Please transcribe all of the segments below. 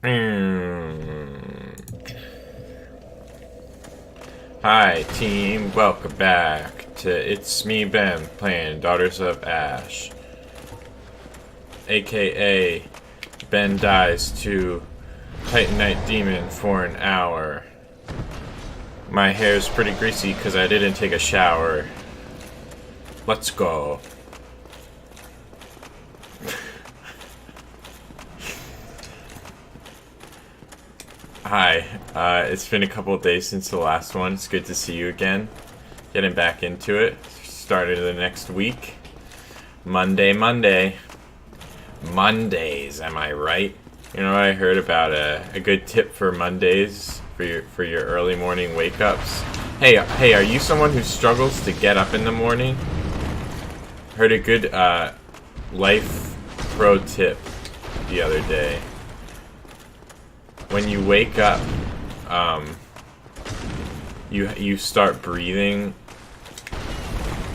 Hi, team. Welcome back to It's Me, Ben, playing Daughters of Ash. AKA, Ben dies to Titanite Demon for an hour. My hair's pretty greasy because I didn't take a shower. Let's go. Hi, it's been a couple of days since the last one. It's good to see you again. Getting back into it. Started the next week. Monday. Mondays, am I right? You know what I heard about a good tip for Mondays for your early morning wake ups? Hey, are you someone who struggles to get up in the morning? Heard a good life pro tip the other day. When you wake up, you start breathing.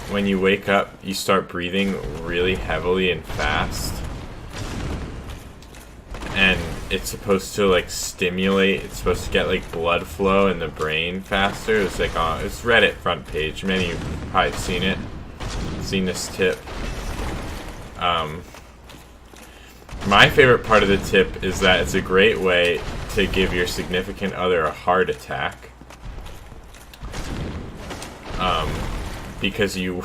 When you wake up, you start breathing really heavily and fast, and it's supposed to like stimulate. It's supposed to get like blood flow in the brain faster. It's like it's Reddit front page. Many of you have probably seen this tip. My favorite part of the tip is that it's a great way to give your significant other a heart attack. Because your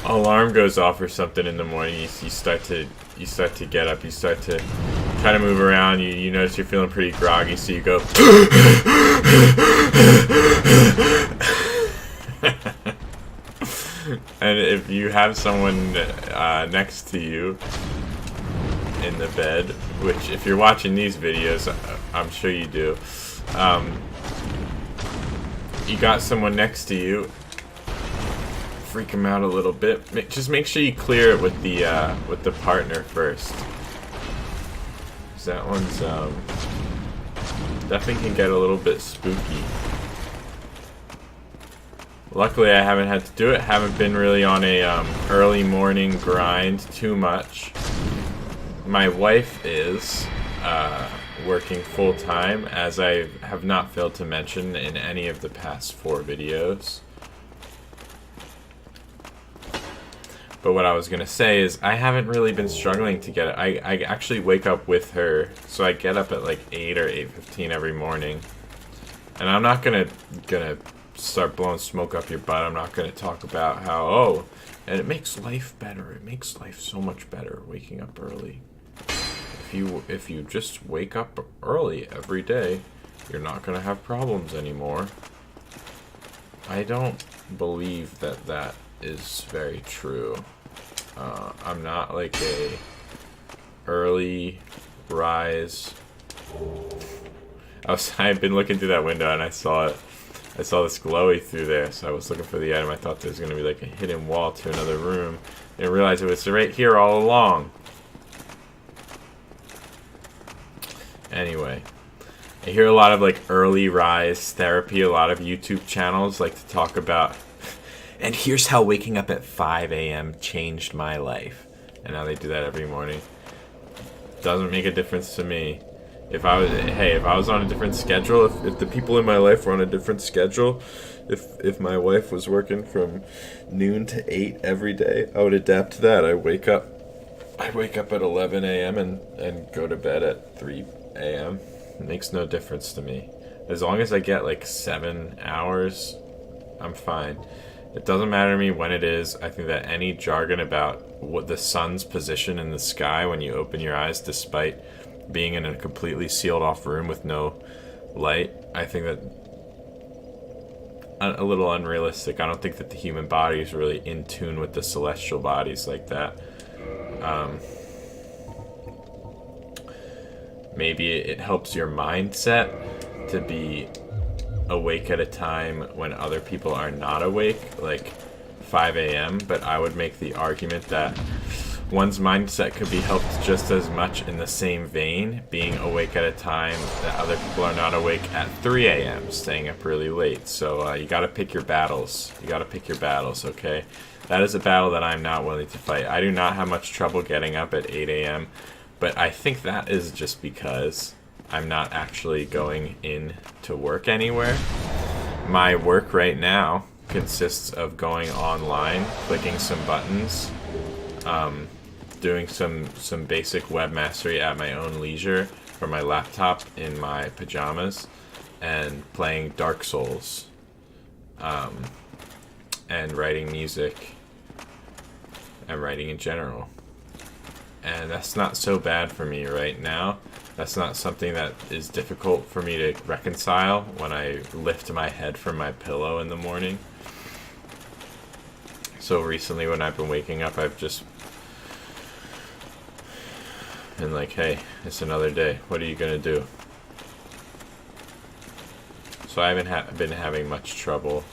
alarm goes off or something in the morning. You start to get up. You start to try to move around. You notice you're feeling pretty groggy, so you go. And if you have someone next to you in the bed, which if you're watching these videos, I'm sure you do, you got someone next to you, freak them out a little bit. Just make sure you clear it with the partner first. 'Cause that one's definitely can get a little bit spooky. Luckily, I haven't had to do it. Haven't been really on a early morning grind too much. My wife is working full time, as I have not failed to mention in any of the past 4 videos. But what I was gonna say is I haven't really been struggling to get it. I actually wake up with her, so I get up at like 8 or 8:15 every morning. And I'm not gonna start blowing smoke up your butt. I'm not gonna talk about how and it makes life better. It makes life so much better waking up early. If you just wake up early every day, you're not gonna have problems anymore. I don't believe that is very true. I'm not like a early rise. I've been looking through that window and I saw it. I saw this glowy through there, so I was looking for the item. I thought there was going to be like a hidden wall to another room. I didn't realize it was right here all along. Anyway, I hear a lot of like early rise therapy. A lot of YouTube channels like to talk about, and here's how waking up at 5 a.m. changed my life. And now they do that every morning. Doesn't make a difference to me. If I was on a different schedule, if the people in my life were on a different schedule, if my wife was working from noon to 8 every day, I would adapt to that. I'd wake up at 11 a.m. and go to bed at 3 a.m. It makes no difference to me. As long as I get like 7 hours, I'm fine. It doesn't matter to me when it is. I think that any jargon about what the sun's position in the sky when you open your eyes, despite being in a completely sealed off room with no light, I think that a little unrealistic. I don't think that the human body is really in tune with the celestial bodies like that. Maybe it helps your mindset to be awake at a time when other people are not awake, like 5 a.m., but I would make the argument that one's mindset could be helped just as much in the same vein, being awake at a time that other people are not awake at 3 a.m., staying up really late. So you gotta pick your battles. Okay? That is a battle that I'm not willing to fight. I do not have much trouble getting up at 8 a.m., but I think that is just because I'm not actually going in to work anywhere. My work right now consists of going online, clicking some buttons, doing some basic web mastery at my own leisure from my laptop in my pajamas, and playing Dark Souls, and writing music, and writing in general. And that's not so bad for me right now. That's not something that is difficult for me to reconcile when I lift my head from my pillow in the morning. So recently when I've been waking up, I've just been like, hey, it's another day. What are you gonna do? So I haven't been having much trouble.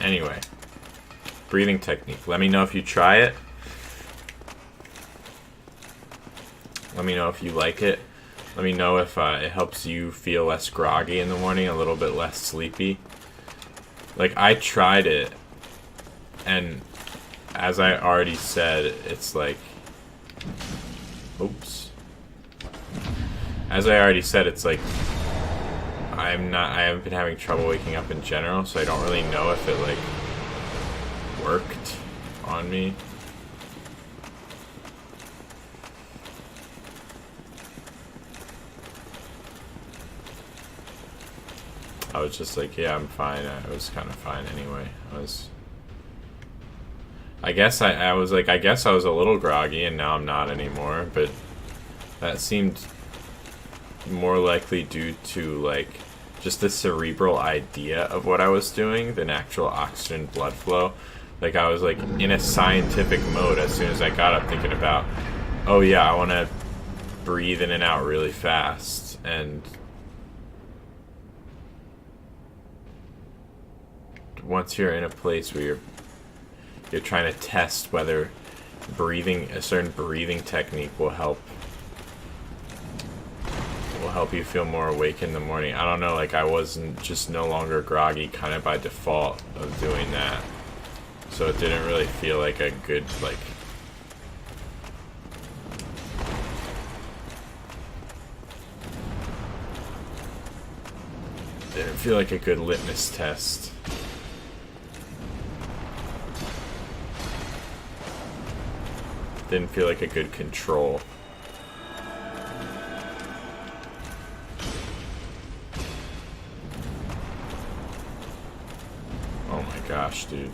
Anyway, breathing technique. Let me know if you try it. Let me know if you like it. Let me know if it helps you feel less groggy in the morning, a little bit less sleepy. Like, I tried it, and as I already said, it's like... Oops. As I already said, it's like... I haven't been having trouble waking up in general, so I don't really know if it, like, worked on me. I was just like, yeah, I'm fine. I was kind of fine anyway. I guess I was like, I guess I was a little groggy, and now I'm not anymore, but that seemed more likely due to, like, just the cerebral idea of what I was doing than actual oxygen blood flow. Like, I was, like, in a scientific mode as soon as I got up, thinking about, oh yeah, I want to breathe in and out really fast, and once you're in a place where you're trying to test whether a certain breathing technique will help you feel more awake in the morning. I don't know, like, I wasn't just no longer groggy kind of by default of doing that. So it didn't really feel like a good, like... Didn't feel like a good litmus test. Didn't feel like a good control. Oh my gosh, dude.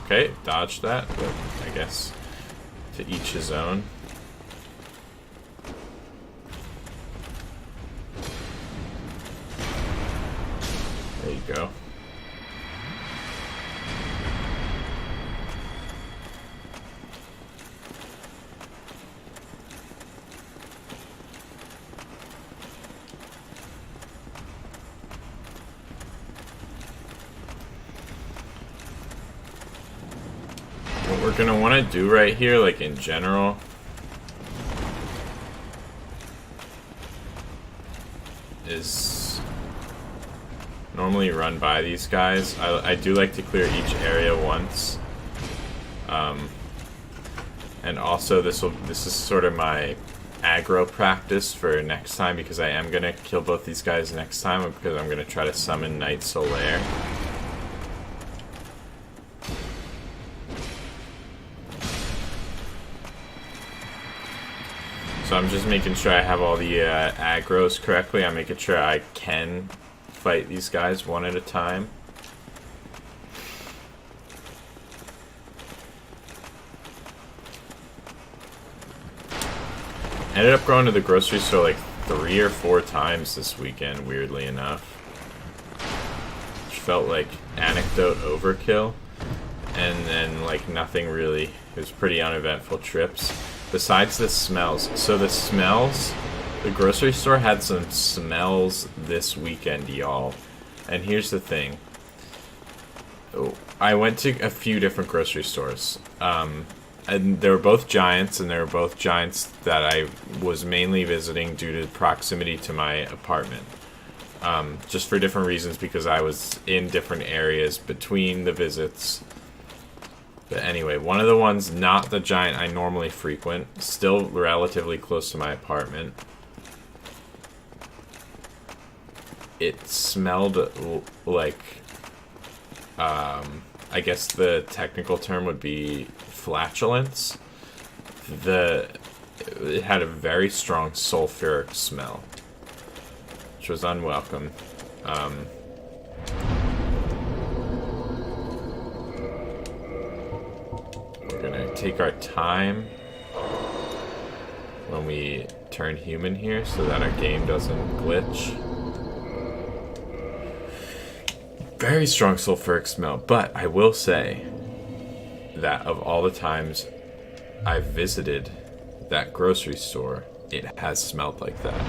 Okay, dodged that, but I guess to each his own. There you go. What we're gonna want to do right here, like in general, is normally run by these guys. I do like to clear each area once, and also this is sort of my aggro practice for next time, because I am gonna kill both these guys next time, because I'm gonna try to summon Night Solaire. So I'm just making sure I have all the aggros correctly. I'm making sure I can fight these guys one at a time. Ended up going to the grocery store like 3 or 4 times this weekend, weirdly enough. Which felt like anecdote overkill. And then, like, nothing really. It was pretty uneventful trips. Besides the smells. So the smells, the grocery store had some smells this weekend, y'all. And here's the thing. I went to a few different grocery stores. And they were both giants, and they were both giants that I was mainly visiting due to proximity to my apartment. Just for different reasons, because I was in different areas between the visits. But anyway, one of the ones, not the giant I normally frequent, still relatively close to my apartment. It smelled like, I guess the technical term would be flatulence. It had a very strong sulfuric smell, which was unwelcome. We're gonna take our time when we turn human here so that our game doesn't glitch. Very strong sulfuric smell, but I will say that of all the times I've visited that grocery store, it has smelled like that.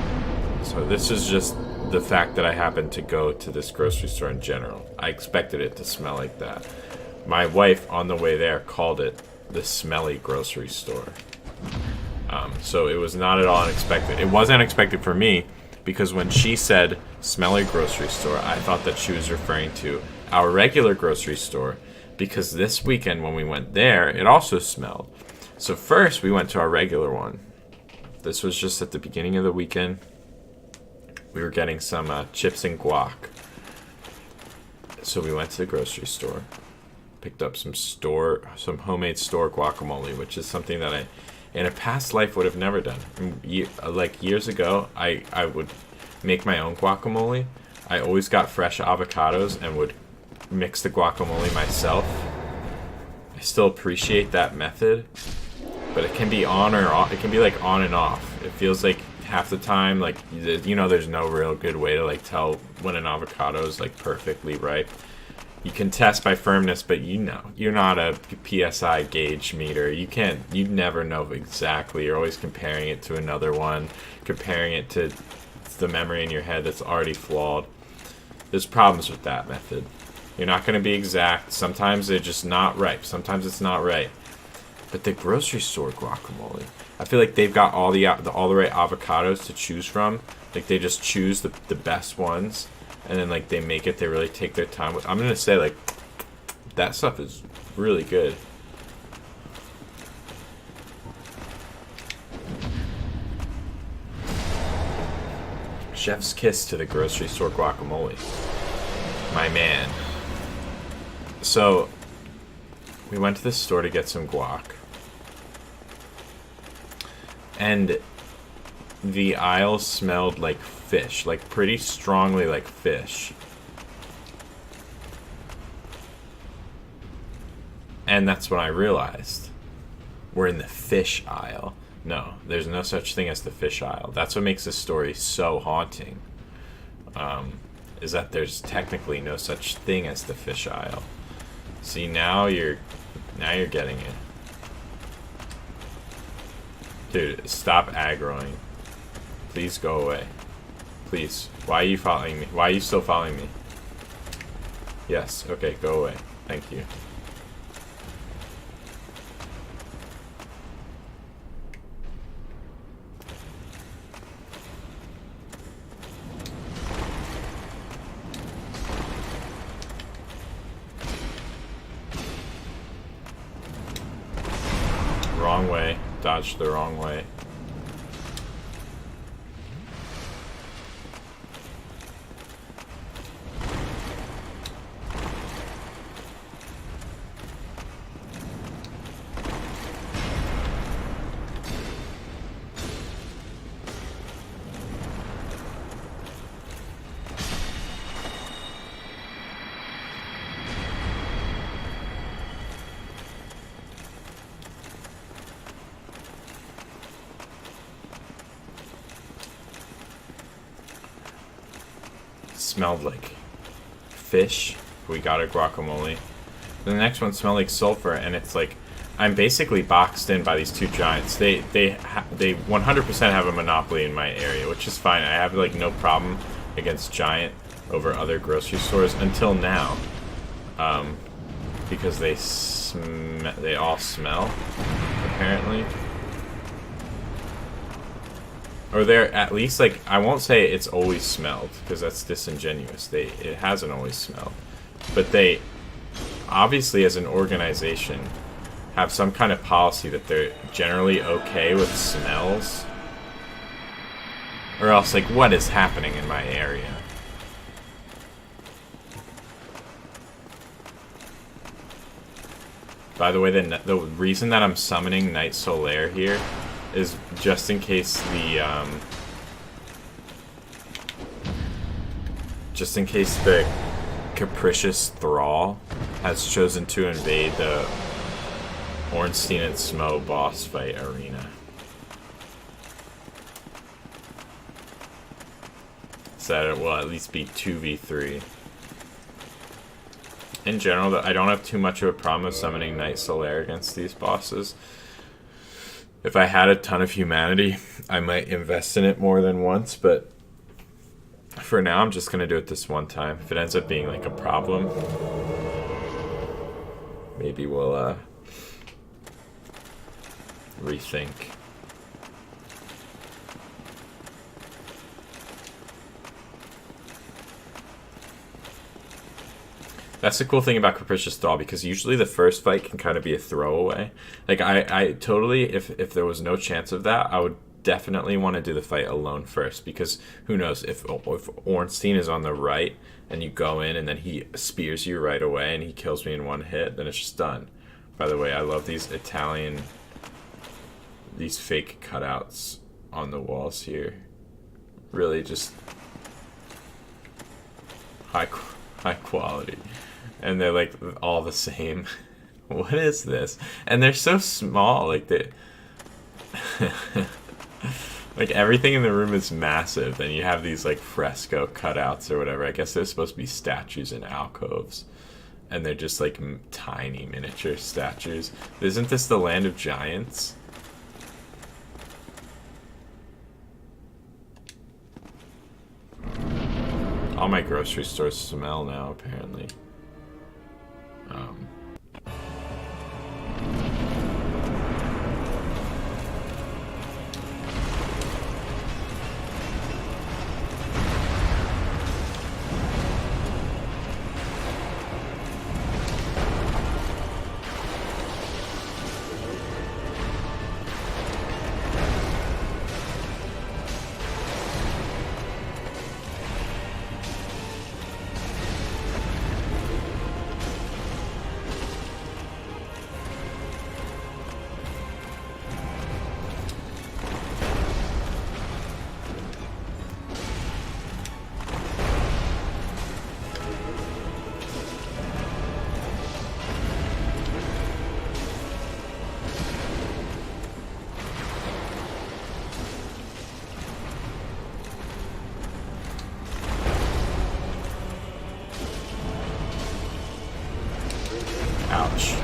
So this is just the fact that I happened to go to this grocery store in general. I expected it to smell like that. My wife, on the way there, called it the smelly grocery store. So it was not at all unexpected. It was unexpected for me, because when she said smelly grocery store, I thought that she was referring to our regular grocery store, because this weekend when we went there, it also smelled. So first we went to our regular one. This was just at the beginning of the weekend. We were getting some chips and guac. So we went to the grocery store, picked up some homemade store guacamole, which is something that I, in a past life, would have never done. Like years ago, I would make my own guacamole. I always got fresh avocados and would mix the guacamole myself. I still appreciate that method, but it can be on or off. It can be like on and off. It feels like half the time, like, you know, there's no real good way to like tell when an avocado is like perfectly ripe. You can test by firmness, but you know, you're not a PSI gauge meter. You never know exactly. You're always comparing it to another one, comparing it to the memory in your head that's already flawed. There's problems with that method. You're not going to be exact. Sometimes they're just not ripe. Sometimes it's not right. But the grocery store guacamole, I feel like they've got all the right avocados to choose from. Like, they just choose the best ones, and then like they make it. They really take their time. I'm gonna say, like, that stuff is really good. Chef's kiss to the grocery store guacamole. My man. So, we went to the store to get some guac. And the aisle smelled like fish, like pretty strongly like fish. And that's when I realized we're in the fish aisle. No, there's no such thing as the fish aisle. That's what makes this story so haunting. Is that there's technically no such thing as the fish aisle. See, now you're getting it. Dude, stop aggroing. Please go away. Please. Why are you following me? Why are you still following me? Yes, okay, go away. Thank you. Wrong way. Dodged the wrong way. smelled like fish. We got a guacamole. The next one smelled like sulfur, and it's like I'm basically boxed in by these two giants. They 100% have a monopoly in my area, which is fine. I have like no problem against Giant over other grocery stores until now, because they all smell apparently, or they're at least like I won't say it's always smelled because that's disingenuous. It hasn't always smelled, but they obviously as an organization have some kind of policy that they're generally okay with smells. Or else, like, what is happening in my area? By the way, the reason that I'm summoning Night Solaire here is just in case the Capricious Thrall has chosen to invade the Ornstein and Smo boss fight arena. So that it will at least be 2v3. In general, I don't have too much of a problem with summoning Night Solaire against these bosses. If I had a ton of humanity, I might invest in it more than once, but for now I'm just going to do it this one time. If it ends up being like a problem, maybe we'll rethink. That's the cool thing about Capricious Thrall, because usually the first fight can kind of be a throwaway. Like, I totally, if there was no chance of that, I would definitely want to do the fight alone first, because who knows, if Ornstein is on the right, and you go in, and then he spears you right away, and he kills me in one hit, then it's just done. By the way, I love these fake cutouts on the walls here. Really just high quality. And they're like all the same. What is this? And they're so small, like like everything in the room is massive. Then you have these like fresco cutouts or whatever. I guess they're supposed to be statues in alcoves. And they're just like tiny miniature statues. Isn't this the land of giants? All my grocery stores smell now, apparently. Ouch.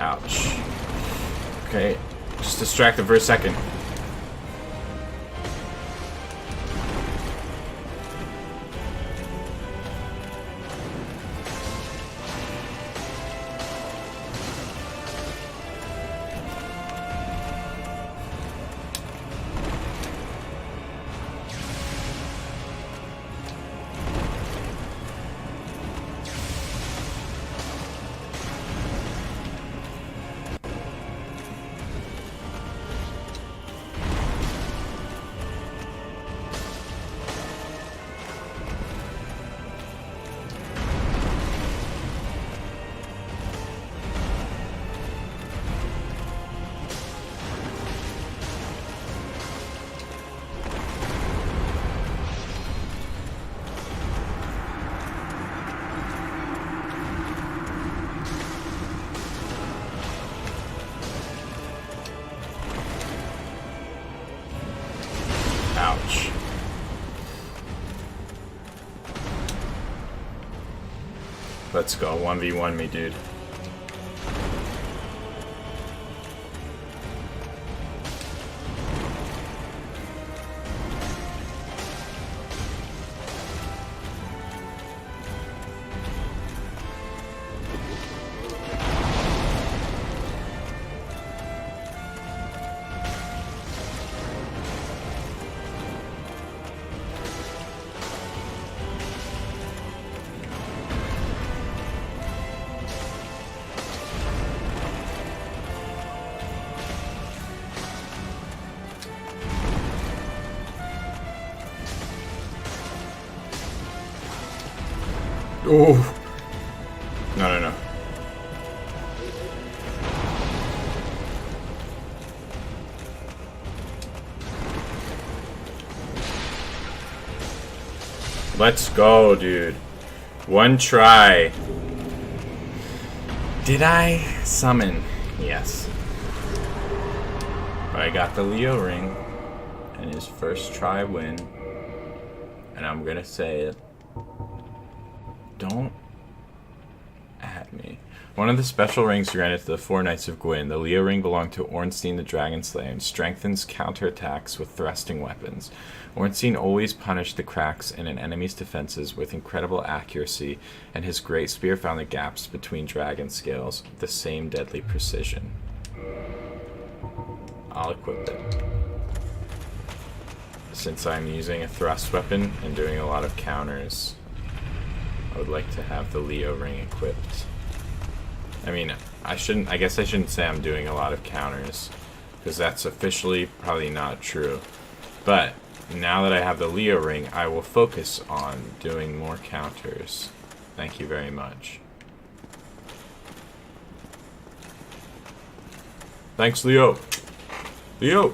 Ouch. Okay, just distract him for a second. Let's go. 1v1 me, dude. Oh. No, no, no. Let's go, dude. One try. Did I summon? Yes. But I got the Leo ring. And his first try win. And I'm gonna say it. Don't at me. One of the special rings granted to the 4 Knights of Gwyn, the Leo ring belonged to Ornstein the Dragon Slayer and strengthens counterattacks with thrusting weapons. Ornstein always punished the cracks in an enemy's defenses with incredible accuracy, and his great spear found the gaps between dragon scales with the same deadly precision. I'll equip it. Since I'm using a thrust weapon and doing a lot of counters, I would like to have the Leo ring equipped. I mean, I guess I shouldn't say I'm doing a lot of counters, because that's officially probably not true. But now that I have the Leo ring, I will focus on doing more counters. Thank you very much. Thanks, Leo. Leo!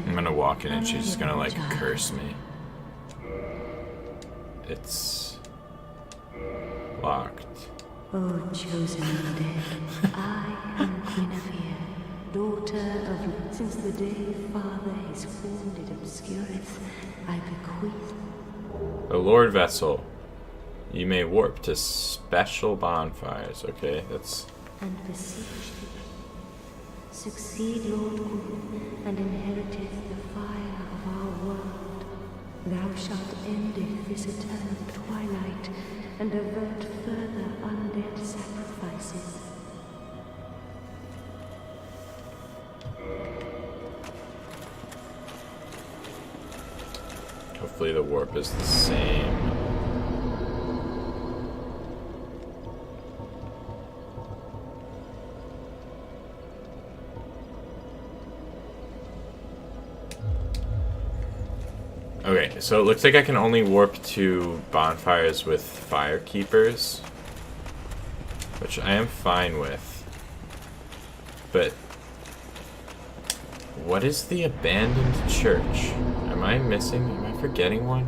I'm gonna walk in and she's just gonna like curse me. It's locked. Oh, chosen undead, I am Guinevere, daughter of... Since the day Father his form did obscureth, I bequeath... The Lord Vessel. You may warp to special bonfires, okay? That's... And beseech thee. Succeed, Lord Gwyn, and inheriteth the fire of our world. Thou shalt endeth this eternal twilight, and avert further undead sacrifices. Hopefully the warp is the same. Okay, so it looks like I can only warp to bonfires with fire keepers, which I am fine with. But what is the abandoned church? Am I missing? Am I forgetting one?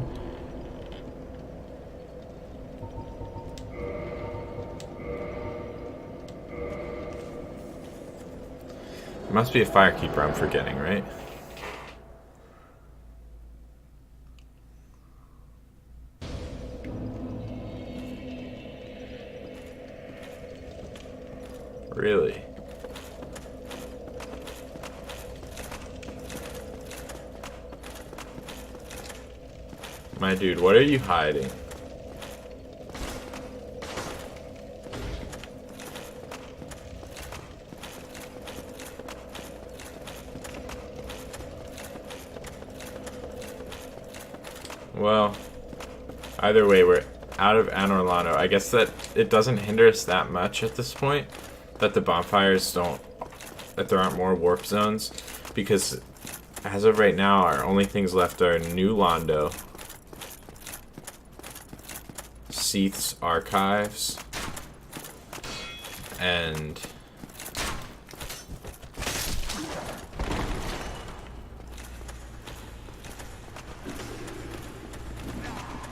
It must be a firekeeper I'm forgetting, right? Really? My dude, what are you hiding? Well, either way, we're out of Anor Londo. I guess that it doesn't hinder us that much at this point. That the bonfires don't, that there aren't more warp zones, because as of right now, our only things left are New Londo Seath's Archives. And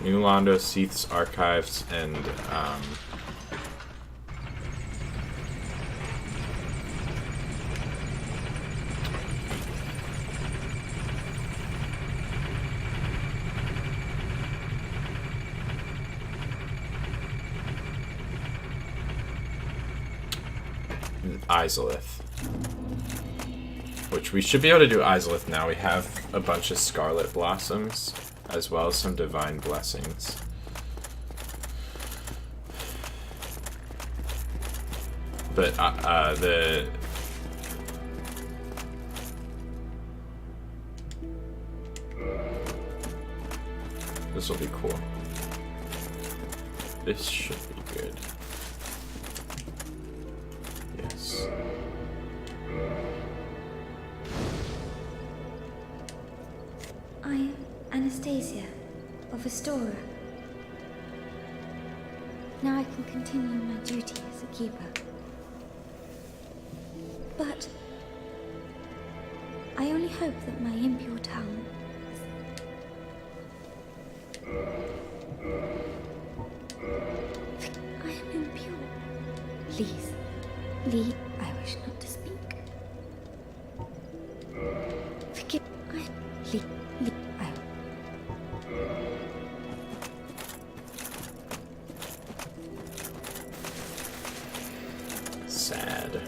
New Londo, Seath's Archives, and Izalith. Which we should be able to do Izalith now. We have a bunch of Scarlet Blossoms, as well as some Divine Blessings. But this will be cool. This should be good. Yes. I am Anastasia of Astora. Now I can continue my duty as a keeper. But I only hope that my impure tongue I am impure. Please, Lee, I wish not to speak. Forgive Lee, I Sad.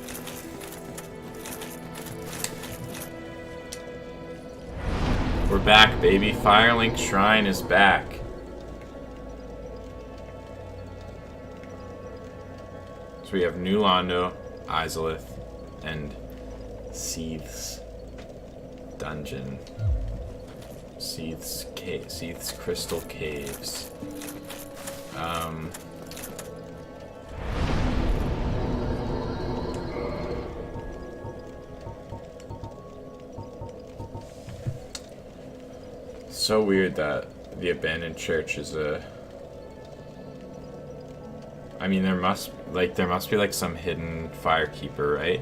We're back, baby. Firelink Shrine is back. So we have New Londo, Izalith, and Seath's Dungeon. Seath's Crystal Caves. So weird that the abandoned church is a... I mean, there must be like some hidden firekeeper, right?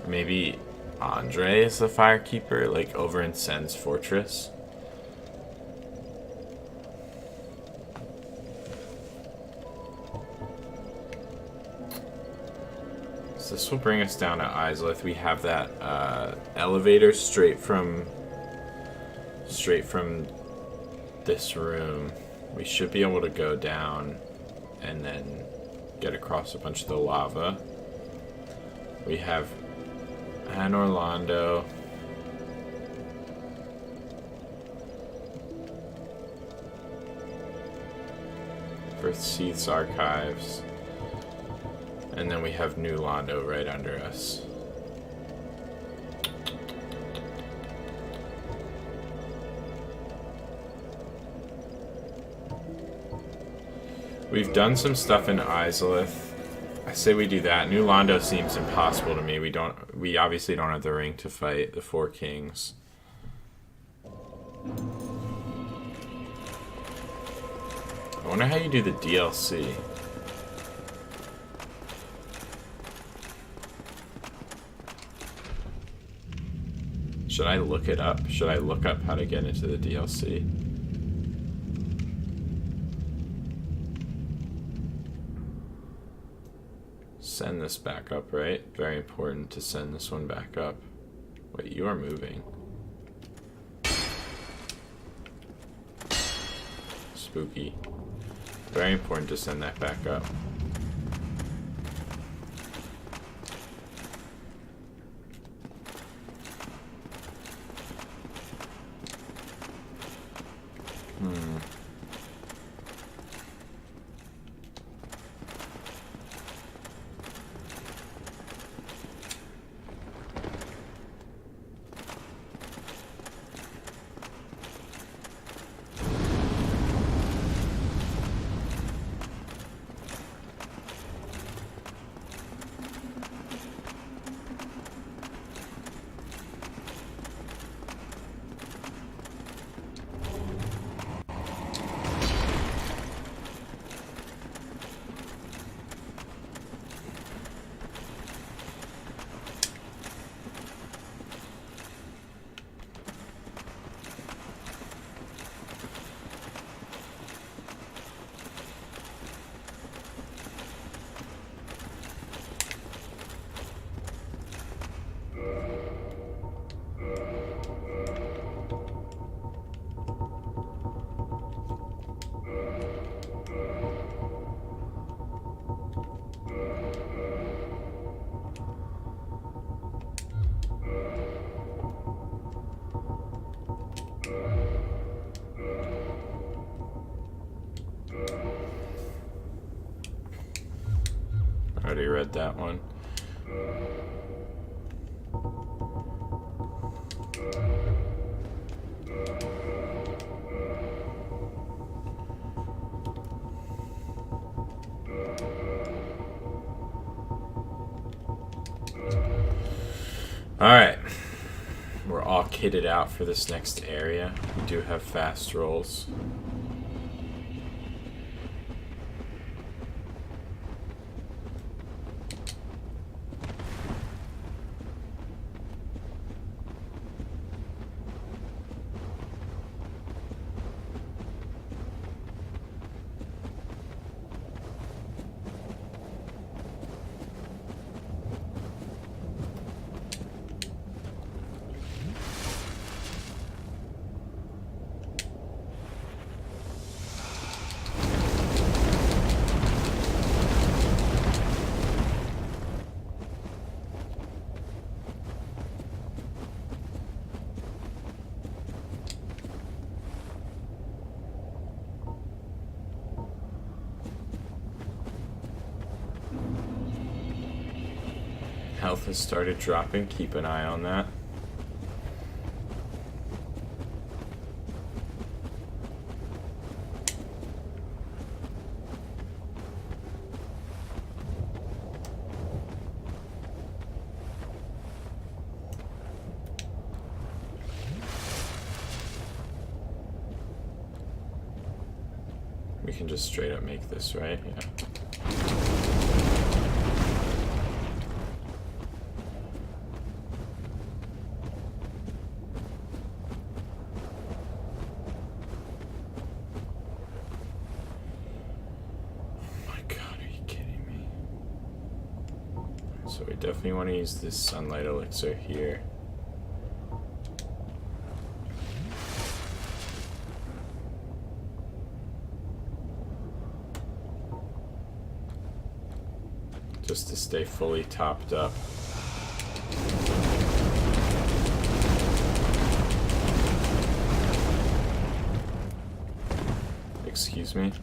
Maybe Andre is the firekeeper, like over in Sen's fortress. So this will bring us down to Izalith. We have that elevator straight from this room. We should be able to go down and then get across a bunch of the lava. We have Anor Londo. For Seath's Archives. And then we have New Londo right under us. We've done some stuff in Izalith. I say we do that. New Londo seems impossible to me. We obviously don't have the ring to fight the Four Kings. I wonder how you do the DLC. Should I look it up? Should I look up how to get into the DLC? Send this back up, right? Very important to send this one back up. Wait, you are moving. Spooky. Very important to send that back up. read that one. Alright. We're all kitted out for this next area. We do have fast rolls. Health has started dropping. Keep an eye on that. We can just straight up make this, right? Yeah. So we definitely want to use this sunlight elixir here. Just to stay fully topped up. Excuse me.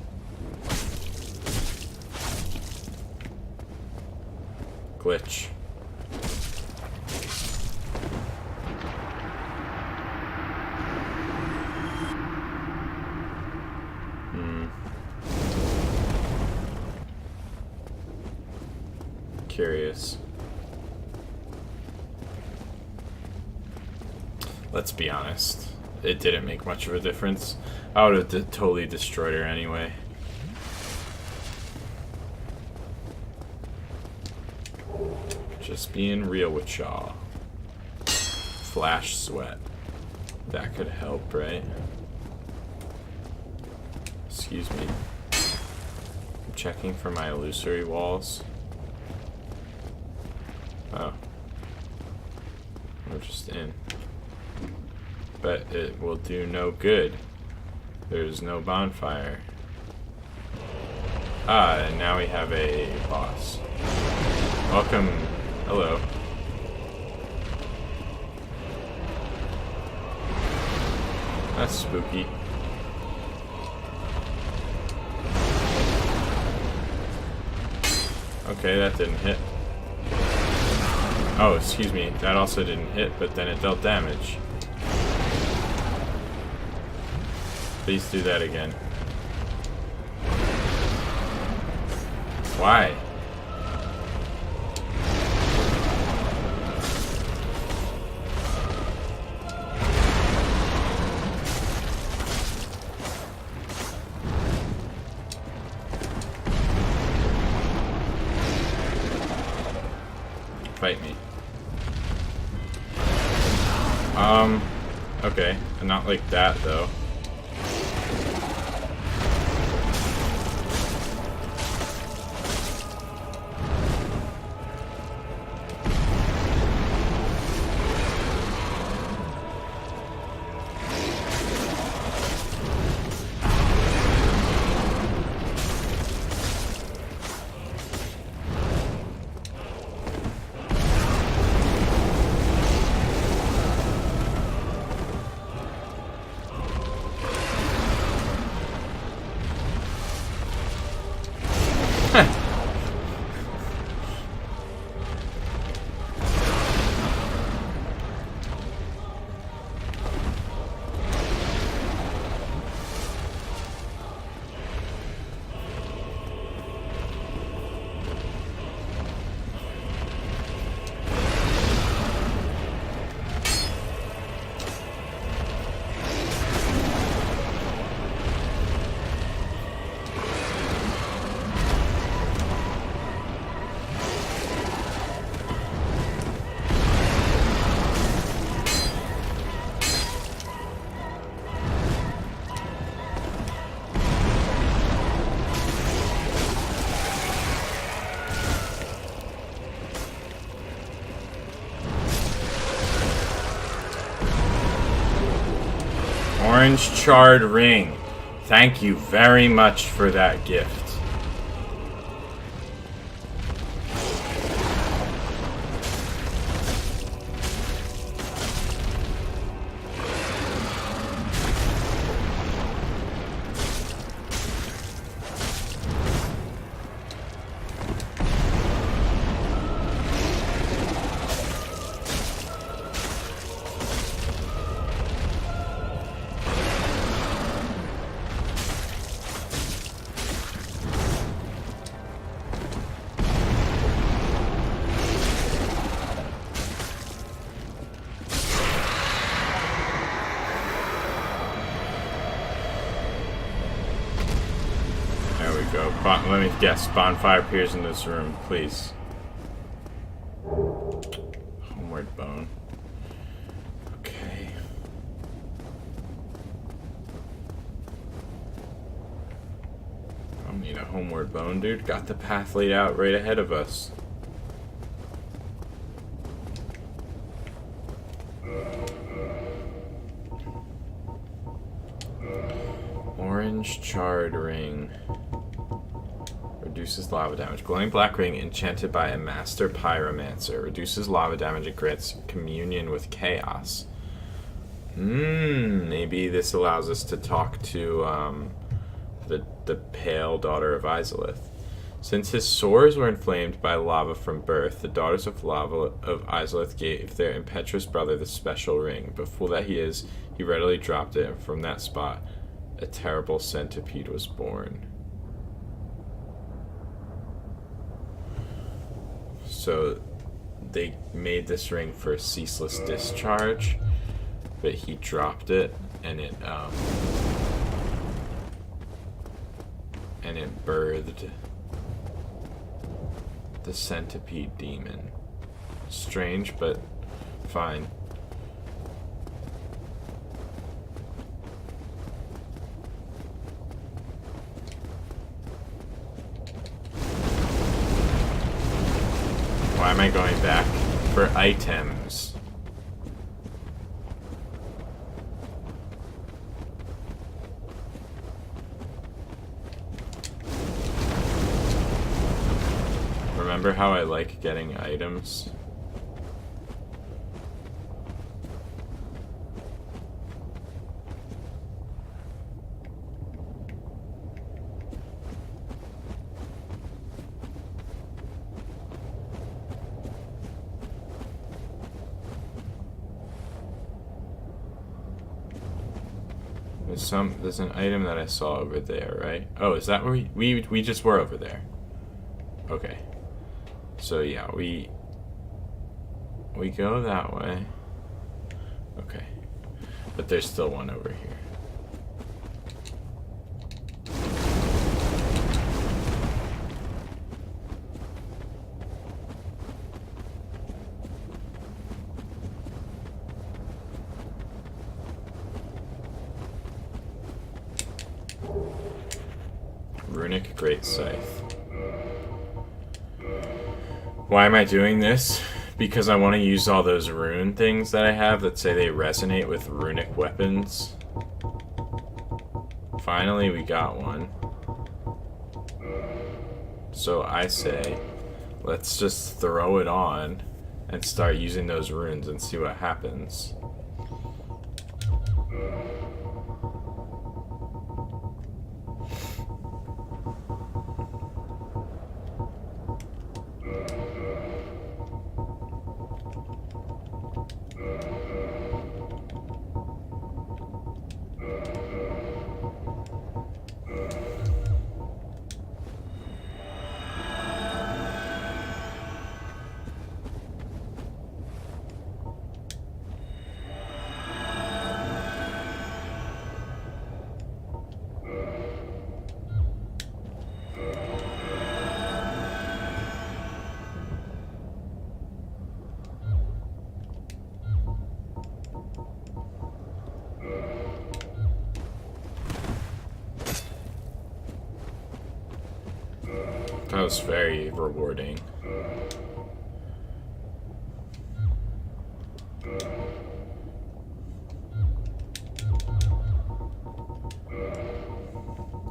Glitch. Curious. Let's be honest. It didn't make much of a difference. I would have totally destroyed her anyway. Just being real with y'all. Flash sweat. That could help, right? Excuse me. I'm checking for my illusory walls. Oh. We're just in. But it will do no good. There's no bonfire. Ah, and now we have a boss. Welcome. Hello. That's spooky. Okay, that didn't hit. Oh, excuse me. That also didn't hit, but then it dealt damage. Please do that again. Why? Fight me. Okay. Not like that, though. Orange charred ring. Thank you very much for that gift. Let me guess. Bonfire appears in this room, please. Homeward bone. Okay. I don't need a homeward bone, dude. Got the path laid out right ahead of us. Orange charred ring. Reduces lava damage. Glowing black ring enchanted by a master pyromancer. Reduces lava damage and grants communion with chaos. Maybe this allows us to talk to the pale daughter of Izalith. Since his sores were inflamed by lava from birth, the daughters of lava of Izalith gave their impetuous brother the special ring. But fool that he is, he readily dropped it, and from that spot, a terrible centipede was born. So they made this ring for ceaseless discharge, but he dropped it, and it birthed the centipede demon. Strange, but fine. Why am I going back for items? Remember how I like getting items? There's an item that I saw over there, right? Oh, is that where we just were over there? Okay. So yeah, we go that way. Okay. But there's still one over here. Runic Great Scythe. Why am I doing this? Because I want to use all those rune things that I have that say they resonate with runic weapons. Finally, we got one. So I say, let's just throw it on and start using those runes and see what happens. That was very rewarding.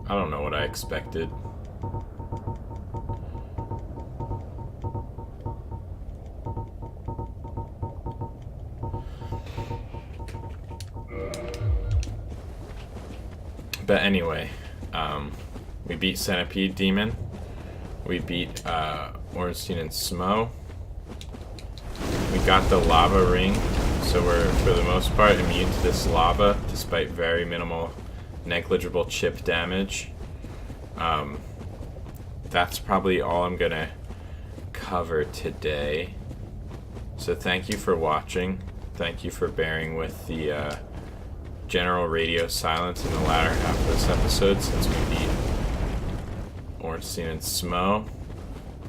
I don't know what I expected. But anyway, we beat Centipede Demon. We beat Ornstein and Smo. We got the lava ring, so we're for the most part immune to this lava, despite very minimal, negligible chip damage. That's probably all I'm gonna cover today. So thank you for watching. Thank you for bearing with the general radio silence in the latter half of this episode since we beat Ornstein and Smo.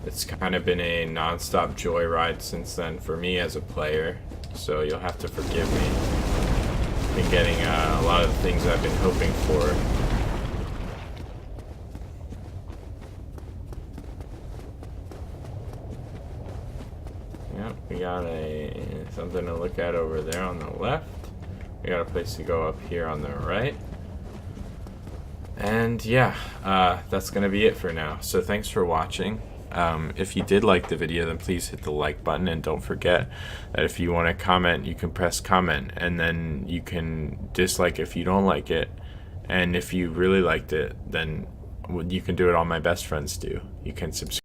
It's kind of been a non-stop joyride since then for me as a player, so you'll have to forgive me. Been getting a lot of the things I've been hoping for. Yep, we got something to look at over there on the left. We got a place to go up here on the right. And yeah, that's gonna be it for now. So thanks for watching. If you did like the video, then please hit the like button, and don't forget that if you want to comment, you can press comment, and then you can dislike if you don't like it, and if you really liked it, then you can do it all my best friends do. You can subscribe.